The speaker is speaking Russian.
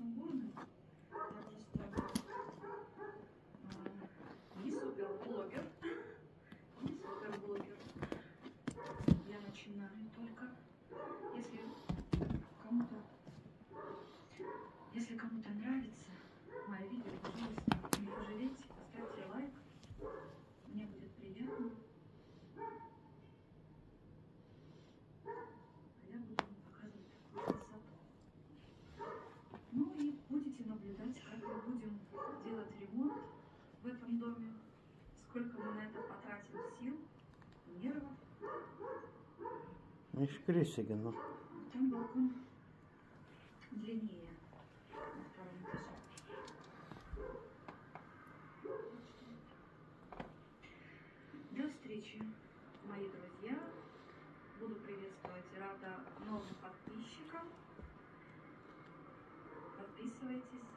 сумбурный. Я просто не суперблогер. Не суперблогер. Я начинаю только. Если кому-то нравится мое видео, пожалуйста, не пожалейте, поставьте лайк. Мне будет приятно. А я буду вам показывать такую красоту. Ну и будете наблюдать, как мы будем делать ремонт в этом доме. Сколько мы на это потратим сил, нервов. Там балкон длиннее на втором этаже. До встречи, мои друзья. Буду приветствовать, рада новым подписчикам. Подписывайтесь.